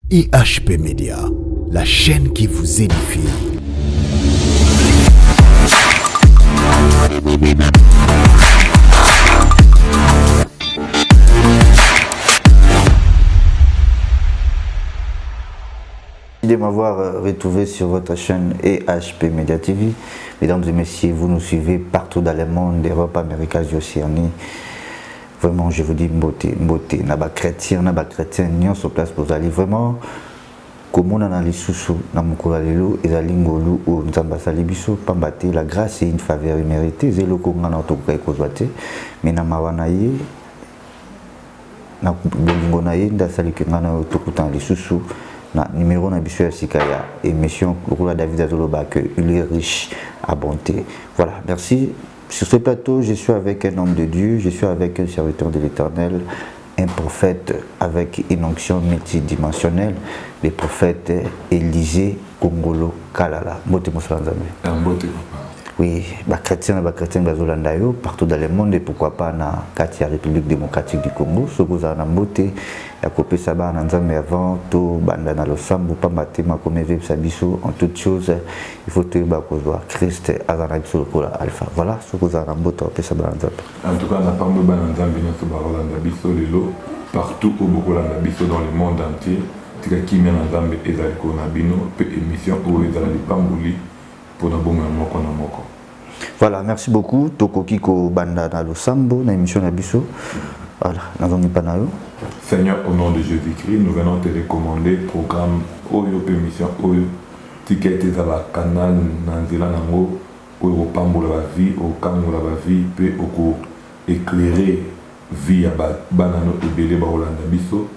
IHP Média, la chaîne qui vous édifie. De m'avoir retrouvé sur votre chaîne IHP Média TV. Mesdames et messieurs, vous nous suivez partout dans le monde, Europe, Amérique, Océanie. Vraiment, je vous dis beauté. Naba chrétien, n'y sur place pour aller vraiment. Comme on a les sous dans mon couralelo, et la lingolu ou nzambasali biso, pambate, la grâce est une faveur méritée. Zélo kongana otokai kozwate, mais na mawanaye, na bolingonaye, ndasali kengana otokutan les sous. Na numéro na biso ya sikaya émission lokola David Azoloba que il est riche à bonté. Voilà, merci. Sur ce plateau, je suis avec un homme de Dieu, je suis avec un serviteur de l'Éternel, un prophète avec une onction multidimensionnelle, le prophète Élisée Kongolo Kalala. Mbote Mosalanzame. Mbote papa. Oui, chrétiens bazolandayo partout dans le monde et pourquoi pas na Katia République démocratique du Congo. Sokoza na mbote ya kopé saba na nzambe avant to banda na losambu pambate makomeve sabiso en toute chose il faut te ba kozwa Christ azana biso kola alpha. Voilà sokoza na mbote kopé saba na nzambe. En tout cas na pambo ba na nzambe na soba rolanda biso lelo partout au bokolanda biso dans le monde entier. Tika kimia na nzambe ezali ko na bino pe émission o ezali pambuli. Voilà, merci beaucoup. Tokokiko Banda na Losambo, na émission Nabiso. Voilà, nous panayo. Seigneur, au nom de Jésus-Christ, nous venons te recommander le programme Oyo émission Oyo. Ticket à la canal Nanzila Nango, Oyo Pambo la vie, au Kango la vie, puis au éclairer vie à Banano et Bélé Barolanda Biso.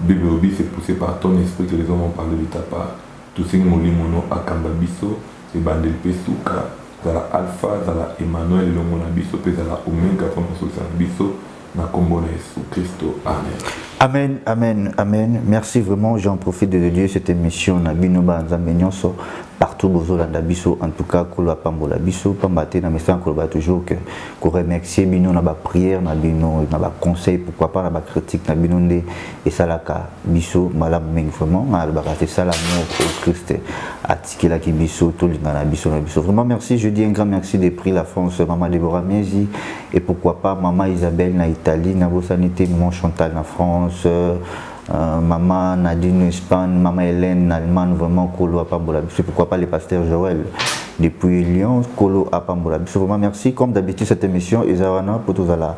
Bible Obi, c'est poussé par ton esprit que les hommes ont parlé de ta part. Tout ce qui mono à Kamba Biso. Et bandel pesuka zala alpha zala Emmanuel longo na biso pe zala omega pour nous biso na kombo na Yesu Christo. Amen. Merci vraiment, j'en profite de Dieu cette émission na bino ba nzambe nyonso partout bozolanda biso en tout cas kolo pambola biso pambate na message ko ba toujours que ko remercier bino na ba prière na bino na ba conseil pourquoi pas na ba critique na bino ndé et salaka biso malam meng vraiment na ba c'est ça l'amour au Christ atikela ki biso to lingana biso na biso vraiment merci, je dis un grand merci des prix la France maman Déborah Miezi et pourquoi pas maman Isabelle na Italie na Bosanité maman Chantal na France maman Nadine Espagne, maman Hélène Allemagne, vraiment Kolo Apambola. Pourquoi pas les pasteurs Joël depuis Lyon, Kolo Apambola. Vraiment merci. Comme d'habitude cette émission, Ezawana pour tous à la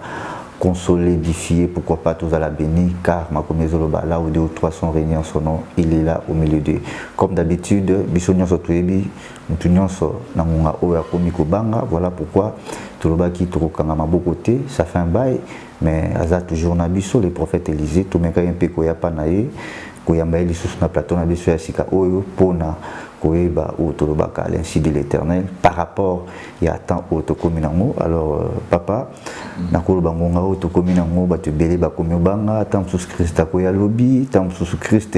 consoler, édifier, pourquoi pas tous à la bénir, car ma commézoloba là où 2 ou 3 sont réunis en son nom, il est là au milieu d'eux. Comme d'habitude, Bissonion Sotuebi, Mutunion Namunga Oya Komiko Banga, voilà pourquoi Toloba qui Torokanga Mabokote, ça fait un bail. Mais Aza toujours na biso le prophète Élisée tout meka un peu koya panaye koyamba eli sous na plateau na biso ya sika oyo pona koyeba ou tolobaka l'ainsi de l'Éternel par rapport ya temps au tokominango. Alors papa na koloba ngonga o tokominango bato belé ba komi banga tant sous Christ koya lobi tant sous Christ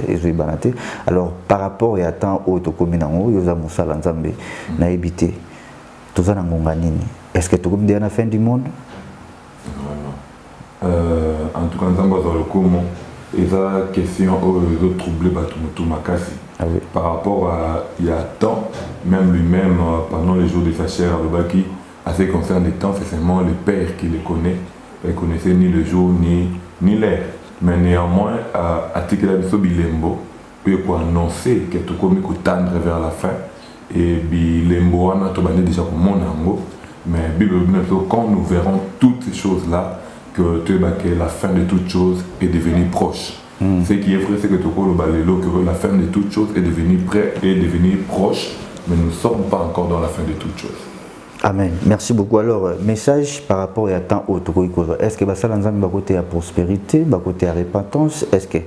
ezoi banate. Alors par rapport ya temps au tokominango yoza musala nzambe na ebité tozana ngonga nini? Est-ce que tokomi na fin du monde? En tout cas, nous avons la question aux autres troublés par rapport à il y a temps, même lui-même, pendant les jours de sa chair, à ce qui concerne les temps, c'est seulement le Père qui les connaît. Il ne connaissait ni le jour ni l'air. Mais néanmoins, à Tikela Biso Bilembo, il faut annoncer que tout comme il tendre vers la fin. Et Bilembo, on a déjà comme mon ango. Mais Bible, quand nous verrons toutes ces choses-là, que la fin de toutes choses est devenue proche. Ce qui est vrai, c'est que la fin de toutes choses est devenue près et devenue proche, mais nous ne sommes pas encore dans la fin de toutes choses. Amen. Merci beaucoup. Alors, message par rapport à temps au est-ce que ça va côté à prospérité, va côté à repentance, est-ce que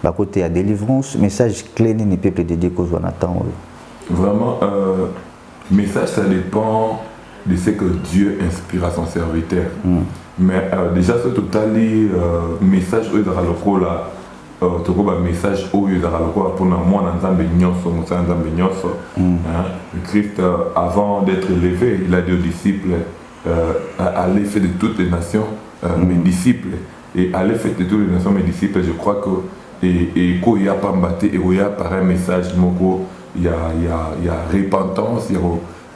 va côté à délivrance, message clé ni peuple dédié qu'aux temps. Vraiment, message ça dépend de ce que Dieu inspire à son serviteur. Mais déjà ce total message où il y a le message où il y a pour moi le Christ avant d'être élevé il a dit aux disciples allez faire de toutes les nations mes disciples et allez faire de toutes les nations mes disciples. Je crois que et qu'il y a pas mbatté et il y a par un message il y a repentance,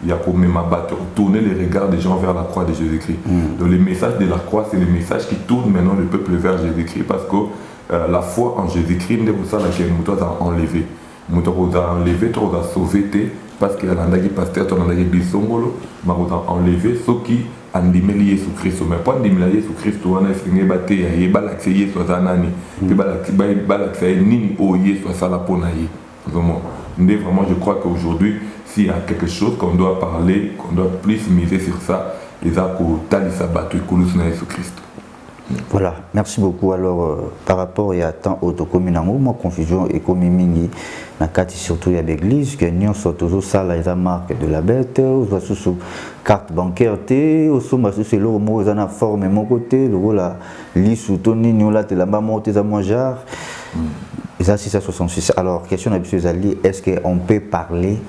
il y a comme même abattre, tourner les regards des gens vers la croix de Jésus-Christ. Donc les messages de la croix, c'est les messages qui tournent maintenant le peuple vers Jésus-Christ parce que la foi en Jésus-Christ, c'est pour ça que nous avons enlevé. Nous avons enlevé, nous avons sauvé, parce que les pasteurs, nous avons bisongolo, nous avons enlevé ceux qui ont dit Jésus-Christ. Mais pas dit Jésus-Christ, nous avons fait des batailles, nous avons fait des batailles, nous avons fait des batailles. Vraiment, je crois qu'aujourd'hui, s'il y a quelque chose qu'on doit parler, qu'on doit plus miser sur ça, les accords Talisabatu et Jésus-Christ. Voilà, merci beaucoup. Alors, par rapport à tant autocommunango, ma confusion et comme mingi, na kati surtout il y a l'église, que nous sommes toujours ça la marque de la bête, ou sous carte bancaire té, ou sous c'est le mot ils en forme mon côté, le la liste ou toni nous là t'es là-bas monter à manger. Et ça 666. Alors, question à M. Zali, est-ce qu'on peut parler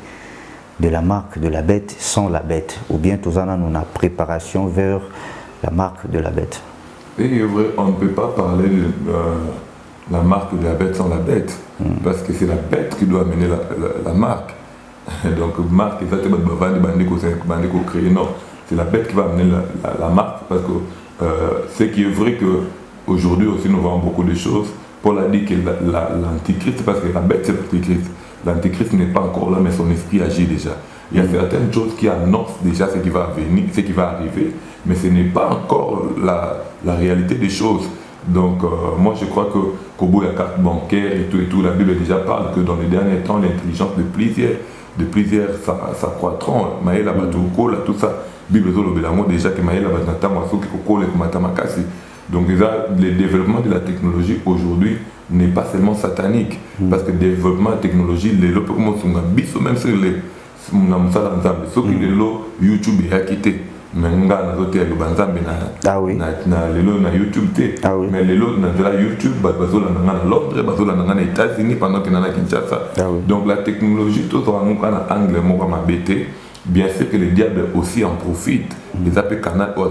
de la marque de la bête sans la bête, ou bien tout ça nous a préparation vers la marque de la bête? Et vrai, on ne peut pas parler de la marque de la bête sans la bête, parce que c'est la bête qui doit amener la marque. Donc, marque, non, c'est la bête qui va amener la marque, parce que ce qui est vrai qu'aujourd'hui aussi nous voyons beaucoup de choses. Paul a dit que l'antichrist, parce que la bête c'est l'antichrist. L'antichrist n'est pas encore là, mais son esprit agit déjà. Il y a certaines choses qui annoncent déjà ce qui va venir, ce qui va arriver, mais ce n'est pas encore la réalité des choses. Donc, moi je crois que Kobo la carte bancaire et tout, la Bible déjà parle que dans les derniers temps, l'intelligence de plusieurs s'accroîtront. Maëla Batouko, tout ça, Bible déjà que Maëla Batouko, Koko, le Matamakasi. Donc, le développement de la technologie aujourd'hui n'est pas seulement satanique, parce que le développement de la technologie, même sur les YouTube est quitté. Mais nous avons YouTube. Mais les lots na YouTube, Londres, aux États-Unis pendant que nous sommes à Kinshasa. Donc la technologie, tout en anglais, bien sûr que le diable aussi en profite. Les appels canal pour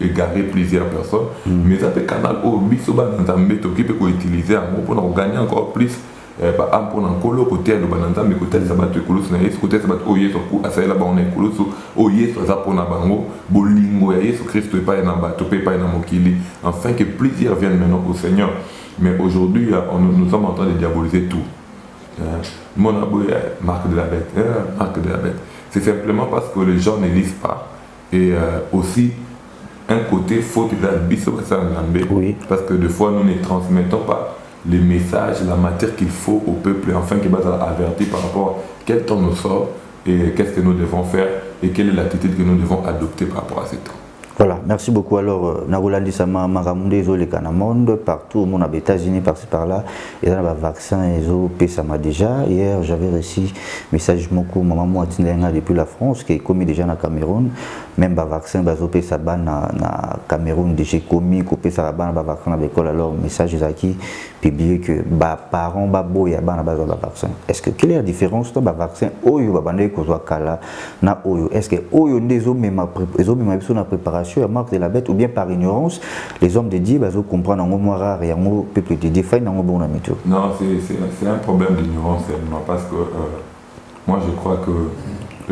égarer plusieurs personnes, mais les appels canal au bisoba dans un métaux qui peut utiliser pour gagner encore plus. Pour un colo côté de bananza mais côté ça bat écologie na yesu côté ça bat oye so ku asala ba on écologie oye so za pona bango bolingo ya Yesu Christ pas na ba to pas na mokili afin que plusieurs viennent maintenant au Seigneur. Mais aujourd'hui nous sommes en train de diaboliser tout. Mon aboué marque de la bête, marque de la bête. C'est simplement parce que les gens ne lisent pas et aussi un côté faute de la biso parce que des fois nous ne transmettons pas les messages, la matière qu'il faut au peuple, afin qu'il va être averti par rapport à quel temps nous sort et qu'est-ce que nous devons faire et quelle est l'attitude que nous devons adopter par rapport à ce temps. Voilà, merci beaucoup. Alors, Nagolandi Sama Maramunde, les monde partout, mon aux États-Unis, par-ci par-là, et dans le vaccin, ils Sama déjà. Hier, j'avais reçu message beaucoup, maman Atindenga depuis la France, qui est commis déjà dans Cameroun, même le vaccin, ils Saba na Cameroun, déjà commis, coupé ça ban le vaccin à l'école. Alors, message qui publié que parents babo ya ban le vaccin. Est-ce que quelle est la différence entre le vaccin oyo babande kozwa kala na oyo? Est-ce que oyo ndezo même na préparation la marque de la bête ou bien par ignorance les hommes de Dieu comprennent en mot rare et en mot peuple de défaille dans bon ami tout. Non, c'est un problème d'ignorance seulement parce que moi je crois que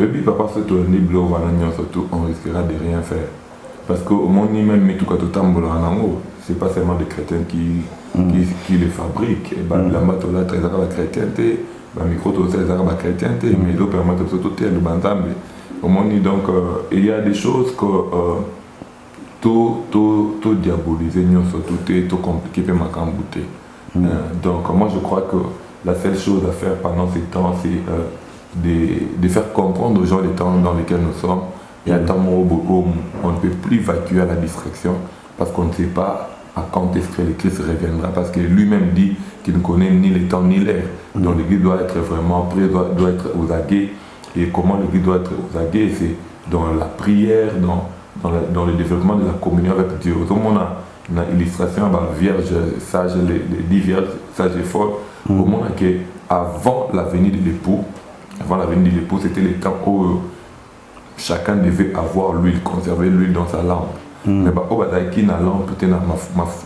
le but papa se tourner blanc surtout on risquera de rien faire parce que au monde même mais tout cas tout c'est pas seulement des chrétiens qui les fabriquent et la matola très la chrétienté la micro tout ça la chrétienté mais ils permettent surtout le bantambe au monde donc il y a des choses que tout diaboliser, tout compliqué, donc moi je crois que la seule chose à faire pendant ces temps, c'est de faire comprendre aux gens les temps dans lesquels nous sommes. Et à un temps où on ne peut plus évacuer à la distraction parce qu'on ne sait pas à quand est-ce que le Christ reviendra. Parce que lui-même dit qu'il ne connaît ni les temps ni l'heure. Donc l'Église doit être vraiment prêt, doit être aux aguets. Et comment l'Église doit être aux aguets, c'est dans la prière, dans le développement de la communion avec Dieu. Au moins, on a l'illustration de la Vierge sage, les 10 vierges sages et folles. Au moins, avant la venue de l'époux, c'était le temps où chacun devait avoir l'huile, conserver l'huile dans sa lampe. Mais au bataille qui na lampe,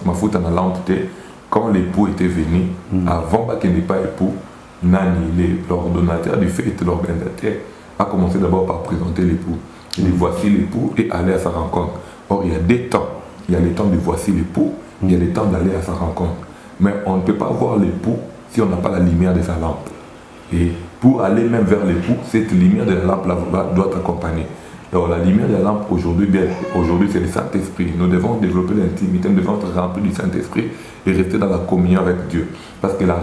ma faute na lampe, quand l'époux était venu, avant qu'il n'ait pas époux, Nani, l'ordonnateur du fait était l'organisateur, a commencé d'abord par présenter l'époux. Il dit voici l'époux et aller à sa rencontre. Or, il y a des temps. Il y a le temps de voici l'époux, il y a le temps d'aller à sa rencontre. Mais on ne peut pas voir l'époux si on n'a pas la lumière de sa lampe. Et pour aller même vers l'époux, cette lumière de la lampe doit t'accompagner. Alors la lumière de la lampe aujourd'hui, c'est le Saint-Esprit. Nous devons développer l'intimité, nous devons être remplis du Saint-Esprit et rester dans la communion avec Dieu. Parce que la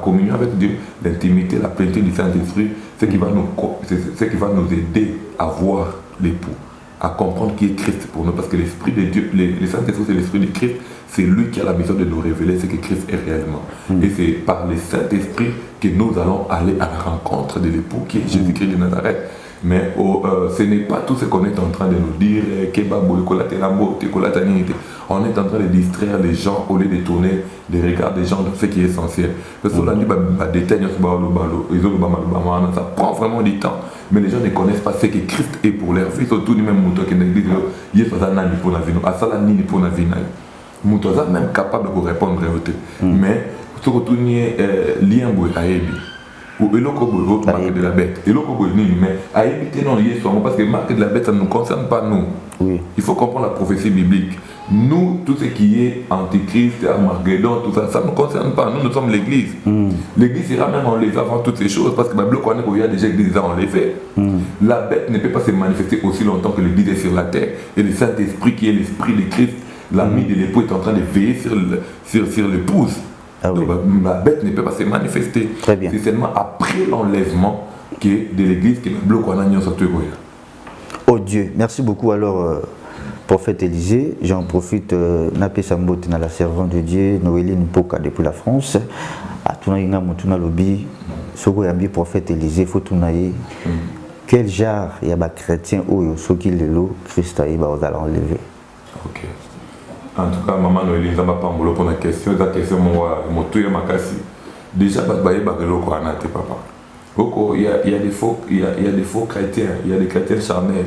communion avec Dieu, l'intimité, la plénitude du Saint-Esprit, c'est ce qui va nous aider à voir l'époux, à comprendre qui est Christ pour nous. Parce que l'Esprit de Dieu, le Saint-Esprit, c'est l'Esprit de Christ, c'est lui qui a la mission de nous révéler ce que Christ est réellement. Et c'est par le Saint-Esprit que nous allons aller à la rencontre de l'époux qui est Jésus-Christ de Nazareth. Mais ce n'est pas tout ce qu'on est en train de nous dire. On est en train de distraire les gens au lieu de tourner les regards des gens dans ce qui est essentiel. Parce que ça prend vraiment du temps. Mais les gens ne connaissent pas ce que Christ est pour leur vie. Surtout même qui est même capable de répondre à eux. Mais surtout lien ou marque de la bête. Mais à éviter non parce que marque de la bête, ça ne nous concerne pas nous. Oui. Il faut comprendre la prophétie biblique. Nous, tout ce qui est antichrist, Armageddon, tout ça, ça ne nous concerne pas. Nous sommes l'église. L'église sera même enlevée avant toutes ces choses parce que la Bible connaît qu'il y a déjà l'église enlevée. La bête ne peut pas se manifester aussi longtemps que l'église est sur la terre. Et le Saint-Esprit, qui est l'esprit de Christ, l'ami de l'époux, est en train de veiller sur l'épouse. Ah oui. Donc, la bête ne peut pas se manifester. C'est seulement après l'enlèvement de l'église que le bloc en a sorti. Oh Dieu, merci beaucoup alors, prophète Élisée. J'en profite, Napé Sambote, la servante de Dieu, Noéline Poka depuis la France. À Tounaïna Moutuna Lobi, Soko Yambi, prophète Élisée, Fotunaï. Quel genre il y a des chrétiens où ceux qui l'ont, Christ a enlevé. Ok. En tout cas, maman Noéline, ça m'a pas emballé pour la question. La question, mon tout est ma casse. Déjà, papa. Il y a des faux chrétiens, il y a des chrétiens charnels,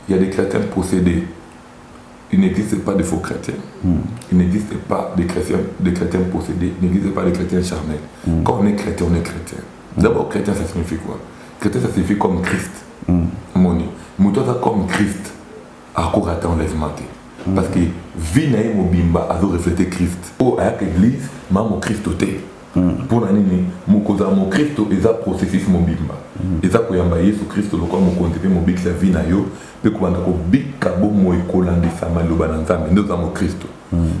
il y a des chrétiens possédés. Il n'existe pas de faux chrétiens. Il n'existe pas de chrétiens possédés. Il n'existe pas de chrétiens charnels. Quand on est chrétien, on est chrétien. D'abord, chrétien, ça signifie quoi? Chrétien, ça signifie comme Christ. Moni. Mouton, ça comme Christ. À quoi à l'enlèvement? Parce que vie n'a pas à refléter Christ. Pour l'église, je suis Christ. Pour la nini, mon Christ est un processus mobimba. Et ça pour yamba Yesu Christ le quoi mon contribuer mon big la vie na yo, pe ko banda ko big kabo mo ekolandi sama lo bananza mais nous avons Christ.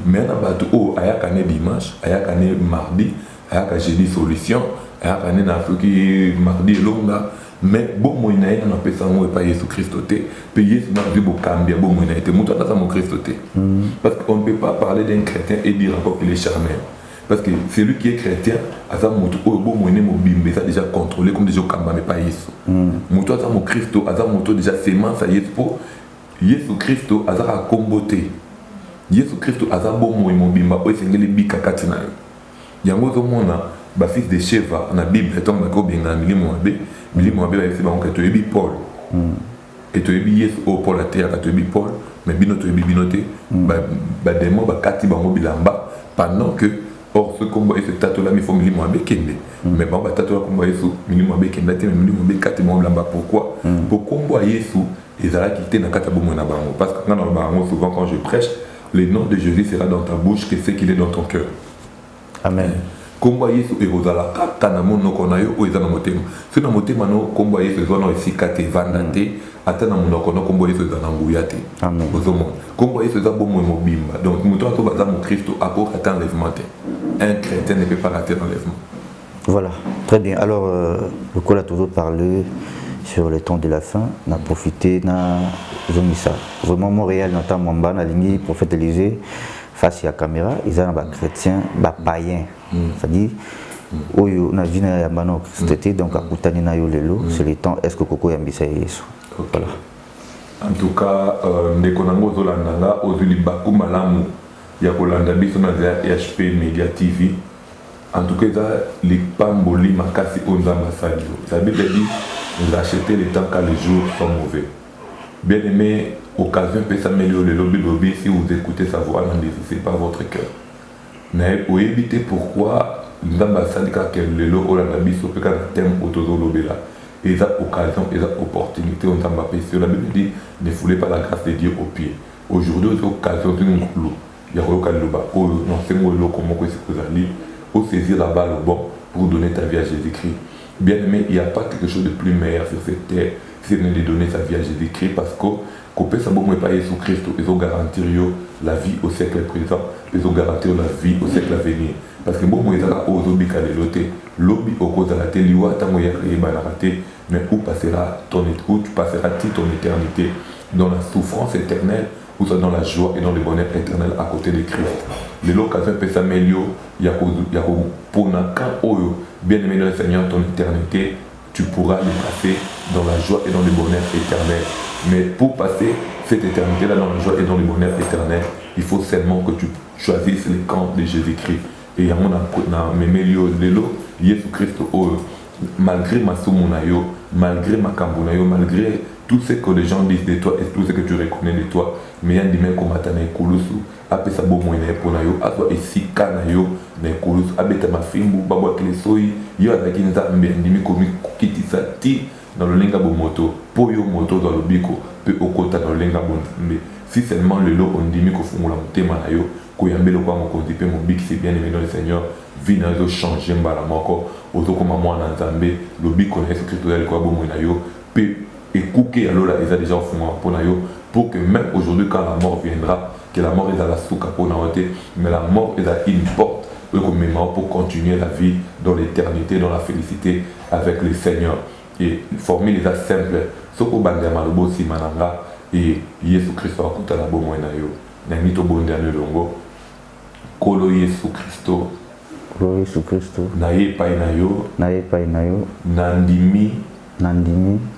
Mais na batu o ayaka ne dimanche, ayaka ne mardi, ayaka jeudi solution, ayaka ne na fuki mardi longa. Mais bon moi na ina na pesa mo pa Yesu Christ te, pe Yesu na vie bo cambia bon moi na été muta na mon Christ te. Parce qu'on ne peut pas parler d'un chrétien et dire encore qu'il est charnel. Parce que celui qui est chrétien, ça a déjà contrôlé comme déjà mais pas Yesu. Mouto ça mon Christ, ça moto déjà sémence à Yesu pour Yesu Christ, ça a comboté. Yesu Christ, ça bon moi mon bimba, o sengeli bika katina. Yango zo mona ba fils de Sheva na Bible tant ba ko benga milimo abe ba yesi ba on to yebi Paul. Et to yebi Yesu o Paul a terre to yebi Paul, mais bino to yebi binoté ba demo ba kati ba mobilamba pendant que or ce combat et ce tatou là il faut milimo abekende mais bon tatou là combat Yesu milimo abekende te milimo abekate mo blamba pourquoi pour combat Yesu ezala quitté na kata bomo na bango parce que dans bango souvent quand je prêche le nom de Jésus sera dans ta bouche que c'est qu'il est dans ton cœur. Amen. Combat Yesu ezala kata na mono kona yo o ezana motema c'est na motema no combat Yesu ezana esikate vandate ata na mono kona combat Yesu ezana nguyate. Amen. Ozomo combat Yesu ezana bomo mobimba donc muto to baza mo Christ ako kata enlèvement. Un chrétien ne peut pas rater l'enlèvement. Voilà, très bien. Alors, le col a toujours parlé sur les temps de la fin. On a profité, on a ça. Vraiment, Montréal, notamment Mamba, on a ligné le prophète Élisée face à la caméra. Ils ont des chrétiens, des païens. C'est-à-dire, on a vu un Christ, donc à Koutanina Yolelo, c'est le temps, est-ce que Koko Yambisa Yesu. Voilà. En tout cas, Nekonango Zolandanga, Ozuli Baku Malamu. Il y a Kolanda Bisona HP Media TV. En tout cas, les pamboli makasi onzamba sadio. Ça veut dire vous achetez le temps quand les jours sont mauvais. Bien aimé, occasion peut s'améliorer le lobby si vous écoutez sa voix, n'en pas votre cœur. Mais pour éviter pourquoi nous avons que le lot ou la biso peut faire un thème autozolobela. Et ça occasion, et ça opportunité, on t'a sur la Bible dit ne foulez pas la grâce de Dieu au pied. Aujourd'hui, c'est occasion de nous clou. Il y a un loba, non c'est moi le comment que c'est que vous allez, au saisir la balle au bon pour donner ta vie à Jésus-Christ. Bien aimé, il n'y a pas quelque chose de plus meilleur sur cette terre si de donner sa vie à Jésus-Christ parce que qu'on peut savoir pas Jésus-Christ, ils ont garanti la vie au siècle présent, ils ont garanti la vie au siècle à venir. Parce que bon, ils ont osé caler lobby au cause de la télé, mais où passera où tu passeras ton éternité dans la souffrance éternelle ou soit dans la joie et dans le bonheur éternel à côté de Christ. L'occasion peut s'améliorer, il y a pour bien aimé dans le Seigneur, ton éternité, tu pourras le passer dans la joie et dans le bonheur éternel. Mais pour passer cette éternité-là dans la joie et dans le bonheur éternel, il faut seulement que tu choisisses le camp de Jésus-Christ. Et il y a un milieu de l'eau, Jésus-Christ, malgré ma soumunayo, malgré ma kambunayo, malgré tout ce que les gens disent de toi et tout ce que tu reconnais de toi, mais il y a des mecs comme Atane Koulousou, après ça, bon, moi, il a soit ici, Kanayo, Koulousou, abeta ma fimbu, Babwa Klesoi, il y a des gens qui ont dit que dans le linga moto, pour yo moto dans le bico, peut au côté dans le linga mais si seulement le lot on dit que font la montée manayo, qu'on y a le quoi mon côté mon bic c'est bien aimé dans le Seigneur, vient de changer mbala moko, auto comme moi en Zambé, le bic connaît ce que tu as le quoi bon monayo, peut écouter alors là ils a déjà font pour nayo, pour que même aujourd'hui quand la mort viendra, que la mort est à la souka pour n'arrêter, mais la mort est à une porte pour continuer la vie dans l'éternité, dans la félicité avec le Seigneur. Et formule est simple. Ce que bande malobo si mananga et Jésus Christ a kuta na bomo na yo. Na mito bonde na longo. Kolo Jésus Christo. Kolo Jésus Christo. Na ye pai na yo. Na ye pai na yo. Nandimi.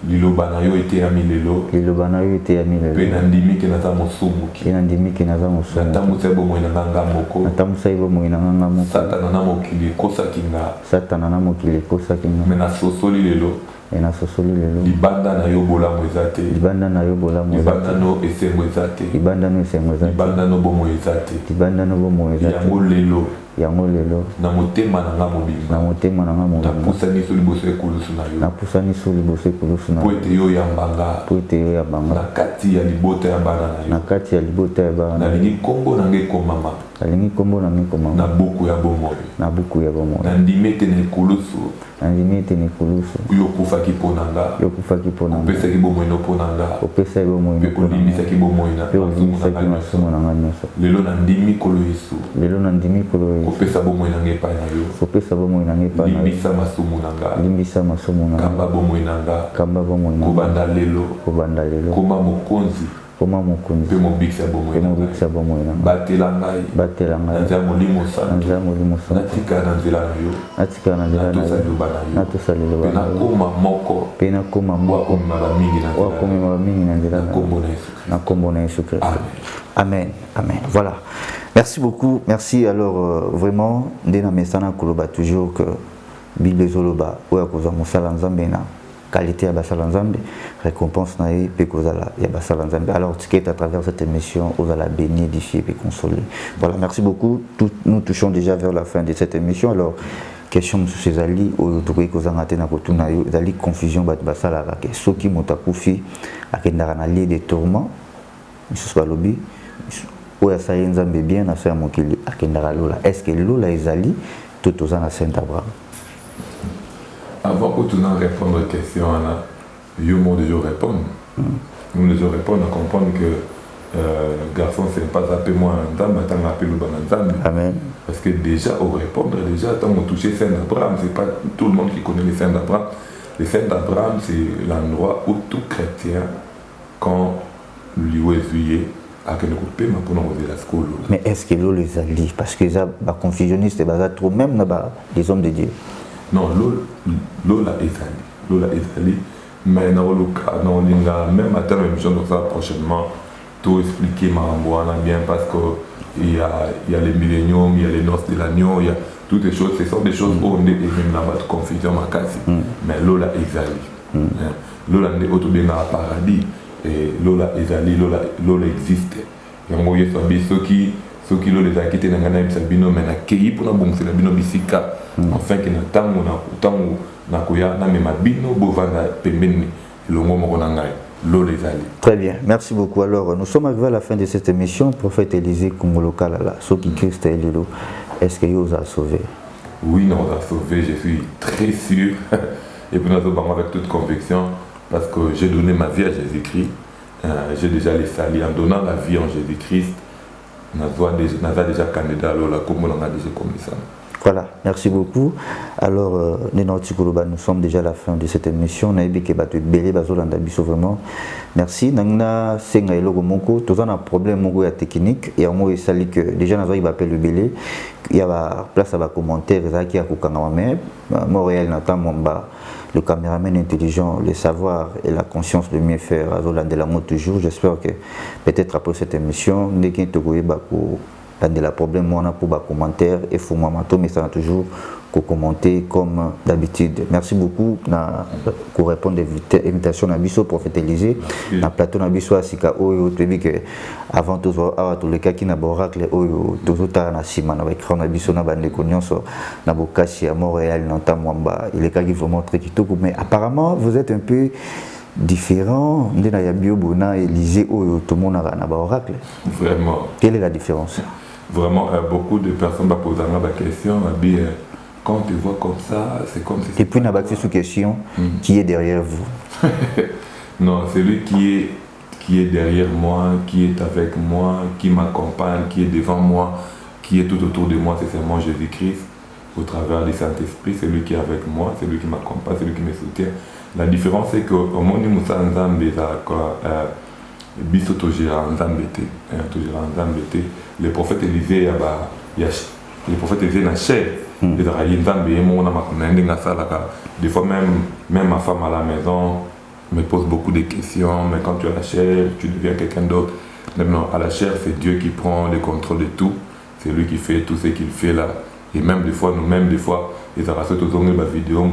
Liloba na yo ete ami lelo. Liloba na yo ete ami lelo. Pe nandimi ke naza mosumu ki. Pe nandimi ke naza mosumu. Natamu sebo mo ina nganga moko. Natamu sebo mo ina nganga moko. Satana na mokili kosa kinga. Satana na mokili kosa kinga. Mena sosoli lelo. Et na sosoli lelo. Libanda na yo bola mwezate. Libanda na yo bola mwezate. Libanda no esengo ezate. Libanda no esengo ezate. Libanda no bomo ezate. Libanda no bomo ezate. Yango lelo. Yango lelo. Na motema na nga mobimba. Na motema na nga mobimba. Na pusani so liboso ekulusu na yo. Na pusani so liboso ekulusu na yo. Po ete yo ya mbanga. Po ete yo ya mbanga. Na kati ya libota ya bana na yo. Na kati ya libota ya bana. Na lingi kombo na nge komama. Nalingi kombo na nge komama. Na buku ya bomoyo. Na buku ya bomoyo. Na ndimete na ekulusu. Na ndimete na ekulusu. Yo kufaki ponanga. Yo kufaki ponanga. Opesa ki bomoyo ponanga. Opesa ki bomoyo ponanga. Pe olimbisa ki bomoyo na. Pe olimbisa ki masumu na nga nyonso. Lelo na ndimi kolo Yesu. Lelo na ndimi kolo Yesu. Opesa bomoyo na nge pa na yo. Opesa bomoyo na nge pa na yo. Limbisa masumu na nga. Limbisa masumu na nga. Kamba bomoyo na nga. Kamba bomoyo na nga. Kobanda lelo. Kobanda lelo. Koma mokonzi. Koma mokonzi. Pe mobikisa bomoyo na nga. Pe mobikisa bomoyo na nga. Batela ngai. Batela ngai. Nanza molimo santo. Nanza molimo santo. Natika na nzela na yo. Natika na nzela na yo. Natusa liloba na yo. Pe nakoma moko. Pe nakoma moko. Wakomema mingi na nzela. Wakomema mingi na nzela na yo. Na kombo na Yesu Christ. Amen. Amen. Voilà. Merci beaucoup. Merci. Alors, vraiment, Ndena Mesana Koloba toujours que Bible Zoloba, ou à cause de Moussala Nzambena, qualité à Bassala Nzambe, récompense naïe, Pekozala, et à Bassala Nzambe. Alors, ticket à travers cette émission, vous allez bénir, édifier et consoler. Voilà, merci beaucoup. Nous touchons déjà vers la fin de cette émission. Alors, question M. Césali, au Touré Kozangate Nakotuna, Zali, confusion, Bassala, ceux qui m'ont accoufi, à Kendaranali des tourments, M. Swalobi, où est-ce que Nzambe bien à faire mon kili à Kendaralola? Est-ce que Lola Ezali, tout aux ans à Saint-Abraham? Avant que tu n'en répondre à la question, je m'en déjà répondre. Nous déjà répondre à comprendre que garçon, ce n'est pas appelé moi un dame, mais tant appelé le bananzam. Amen. Parce que déjà, au répondre, déjà, tant on touché Saint-Abraham, c'est pas tout le monde qui connaît les Saints d'Abraham. Les Saints d'Abraham, c'est l'endroit où tout chrétien, quand lui est juillet, mais est-ce que l'eau les allie? Parce que les confusionnistes, trop même les hommes de Dieu. Non, l'eau est allie. Mais même à terme, émission de ça prochainement, tout expliquer bien parce qu'il y a les milléniums, il y a les noces de l'agneau, il y a toutes les choses. Ce sont des choses où on est même là-bas de confusion, mais l'eau est allie. L'eau est au paradis. Et Lola Ezali, Lola existe. Et moi, ceux qui ceux qui l'ont déjà quitté dans Ghana, Sabino, mais na kei pour na bon c'est la bino bisika, enfin que na tango na koya na mema bino bovanda pembeni longo moko na ngai. Très bien, merci beaucoup. Alors, nous sommes arrivés à la fin de cette émission. Prophète Élisée Kongolo Kalala, ce qui Christ est Lilo, est-ce qu'il vous a sauvé? Oui, nous a sauvé, je suis très sûr. Et puis nous avons avec toute conviction, parce que j'ai donné ma vie à Jésus-Christ. J'ai déjà les salis en donnant la vie en Jésus-Christ. Nous avons déjà candidat à la Congo, on a déjà commis ça. Voilà, merci beaucoup. Alors, nous sommes déjà à la fin de cette émission. Vraiment. Merci. Nangna senga eloko moko, tous un problème moko ya technique et moi il sali que déjà nous avons appelé le belé. Il y a place à commentaire qui a kokangama Montréal n'attend Mamba. Le caméraman intelligent, le savoir et la conscience de mieux faire à Zoland de la mode toujours. J'espère que peut-être après cette émission, nous avons des problèmes pour les commentaires et faut mais ça toujours commenter comme d'habitude. Merci beaucoup pour répondre à l'invitation à Bisso Prophète Élisée. Na plateau na Bisso asika oyo tebi que avant tous les cas qui na boracle oyo tozota na sima na écran na Bisso na bande nyonso na bokasi à Montréal na Mwamba. Il est cas qui vraiment très kitoko mais apparemment vous êtes un peu différent de na Yabio Bona Élisée oyo tout le monde na boracle. Vraiment. Quelle est la différence? Vraiment beaucoup de personnes me posent la question quand tu vois comme ça, c'est comme si... Et puis, on a battu sous question, qui est derrière vous? Non, c'est lui qui est derrière moi, qui est avec moi, qui m'accompagne, qui est devant moi, qui est tout autour de moi, c'est seulement Jésus-Christ. Au travers du Saint-Esprit, c'est lui qui est avec moi, c'est lui qui m'accompagne, c'est lui qui me soutient. La différence, c'est qu'au moment où nous sommes le prophète Élisée, le prophète Élisée n'a chair. Des fois même ma femme à la maison me pose beaucoup de questions, mais quand tu as la chair, tu deviens quelqu'un d'autre. Non, à la chair, c'est Dieu qui prend le contrôle de tout. C'est lui qui fait tout ce qu'il fait là. Et même des fois, nous-mêmes, des fois, les arrachés tout tourner ma vidéo,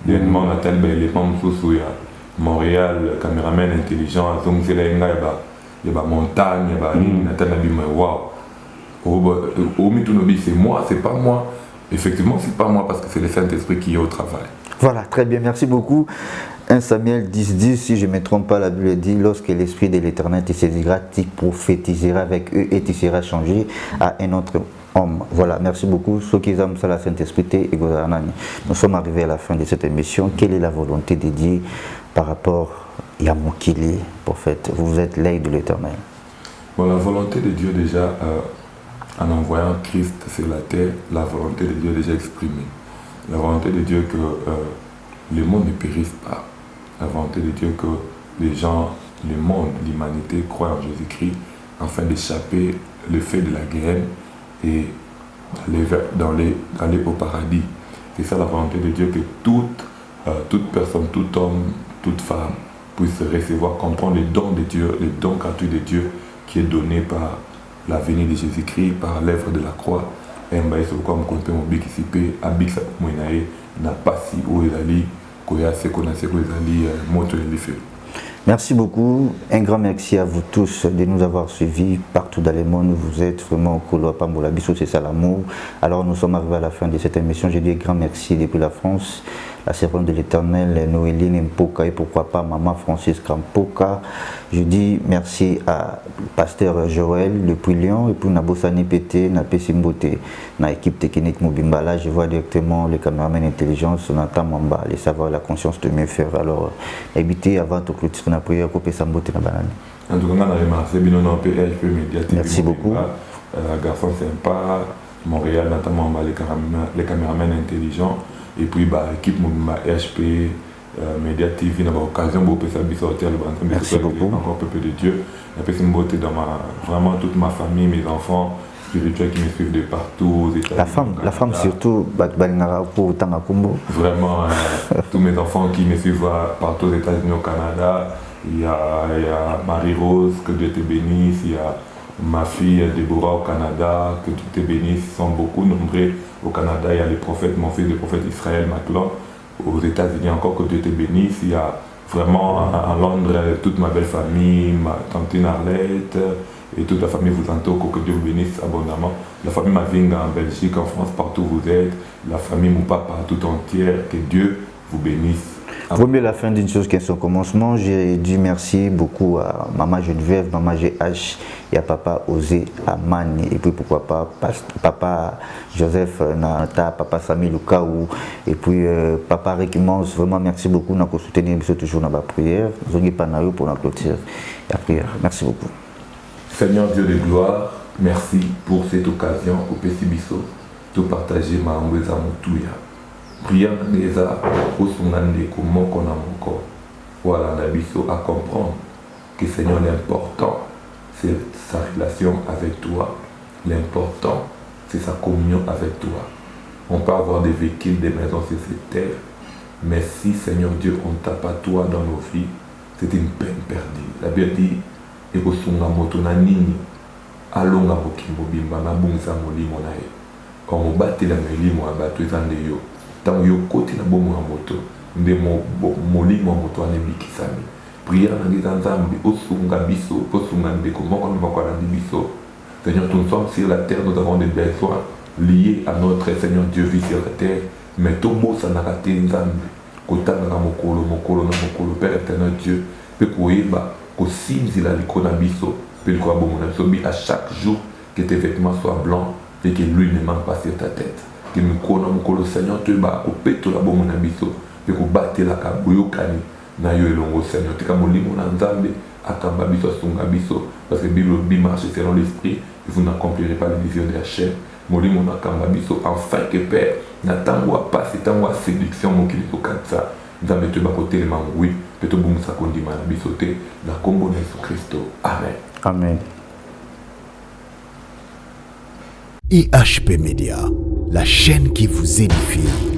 il y a un monde à tel élément, il y a Montréal, caméraman intelligent, il y a montagne, il y a waouh. C'est moi, c'est pas moi. Effectivement, c'est pas moi parce que c'est le Saint-Esprit qui est au travail. Voilà, très bien, merci beaucoup. 1 Samuel 10, si je ne me trompe pas, la Bible dit, lorsque l'Esprit de l'Éternel te saisira, tu prophétiseras avec eux et tu seras changé à un autre homme. Voilà, merci beaucoup. Ceux qui aiment ça, la Saint-Esprit et Gozanani. Nous sommes arrivés à la fin de cette émission. Quelle est la volonté de Dieu par rapport à Yamokili, prophète? Vous êtes l'œil de l'Éternel. Bon, la volonté de Dieu déjà, en envoyant Christ sur la terre, la volonté de Dieu est déjà exprimée. La volonté de Dieu que le monde ne périsse pas. La volonté de Dieu que les gens, le monde, l'humanité croient en Jésus-Christ afin d'échapper le fait de la guerre et d'aller au paradis. C'est ça la volonté de Dieu, que toute personne, tout homme, toute femme puisse recevoir, comprendre les dons de Dieu, les dons gratuits de Dieu qui est donné par la venue de Jésus-Christ, par l'œuvre de la croix. Et comme compte mon bic ici, Abik Sakumoinae n'a pas si haut ezali, Koya Sekonase Kozali, Moto Elife. Merci beaucoup. Un grand merci à vous tous de nous avoir suivis partout dans le monde. Vous êtes vraiment Koloa Pambola Bissou, c'est ça l'amour. Alors nous sommes arrivés à la fin de cette émission. Je dis un grand merci depuis la France, la servante de l'Éternel, Noéline Mpoka et pourquoi pas Maman Francis Kampoka. Je dis merci à Pasteur Joël depuis Lyon et puis Nabosani Pété, Napesimbote, na équipe technique Mobimbala. Je vois directement les caméramans intelligence, Nathan Mamba, les savoirs et la conscience de mieux faire. Alors, évitez avant de clôturer la prière, couper Sambote na banane. En tout cas, on a remarqué PHP Médiatique. Merci beaucoup. Garçon sympa, Montréal, Nathan Mamba, les caméramans intelligents. Et puis, l'équipe Moubima HP, Média TV, on a l'occasion de sortir le banc. Merci beaucoup. Encore un peu de Dieu. Et puis, c'est une beauté dans vraiment toute ma famille, mes enfants spirituels qui me suivent de partout. La femme surtout, vraiment, tous mes enfants qui me suivent partout aux États-Unis, au Canada. Il y a Marie-Rose, que Dieu te bénisse. Il y a ma fille Déborah au Canada, que Dieu te bénisse. Ils sont beaucoup nombreux. Au Canada, il y a les prophètes, mon fils le prophète Israël Maclon. Aux États-Unis encore, que Dieu te bénisse. Il y a vraiment à Londres toute ma belle famille, ma tante Arlette, et toute la famille vous entoure, que Dieu vous bénisse abondamment. La famille Mavinga en Belgique, en France, partout où vous êtes, la famille Moupapa tout entière, que Dieu vous bénisse. Premier la fin d'une chose qui est son commencement, j'ai dit merci beaucoup à Maman Geneviève, Maman GH et à Papa Osé Amani, et puis pourquoi pas Papa Joseph Nata, Papa Sami Lukaou, et puis Papa Rick Mons. Vraiment merci beaucoup, nous soutenir toujours dans la prière, nous avons pas pour la clôture et la prière. Merci beaucoup. Seigneur Dieu de gloire, merci pour cette occasion au Pessibiso de partager ma Ambeza Moutouya. Prière Neza au Sungande comment qu'on a encore. Voilà, Nabiso à comprendre que Seigneur, l'important c'est sa relation avec toi. L'important c'est sa communion avec toi. On peut avoir des véhicules, des maisons sur cette terre, mais si Seigneur Dieu, on ne t'a pas toi dans nos vies, c'est une peine perdue. La Bible dit, et au Sunga Motona Nini, alonga Mokimbo Bimba, Nabungza Molimo Nae. Quand on bat la Melimo, on bat tous les yo. Tant yo côté na bomo moto, nde molimo moto anebikisami. Prière na nzambe, au Sunga Biso, au Sunga Ndeko, moko na bakwa na biso. Seigneur, nous sommes sur la terre, nous avons des besoins liés à notre Seigneur Dieu vit sur la terre. Mais tout beau ça n'a raté nzambe. Kotanga mokolo na mokolo, Père éternel Dieu, peut koyeba ko sinzila likona biso, peut ko abomona biso bi à chaque jour que tes vêtements soient blancs et que l'huile ne manque pas sur ta tête. Que nous connaissons le Seigneur, tu vas couper tout la bombe biso, et que battre la kaboyokani, na yo elongo Seigneur, tu as mon limon en zambe, akamba biso sunga biso, parce que Bible marche selon l'esprit, et vous n'accomplirez pas les visions de la chair. Mon limon akamba biso, enfin que Père, n'attends pas, c'est en séduction, mon kiliso katsa, nzambe tu vas côté les mangoui, peut-être bon ça qu'on dit mal bisoté, la combo de Jésus Christ. Amen. Amen. IHP Média, la chaîne qui vous édifie.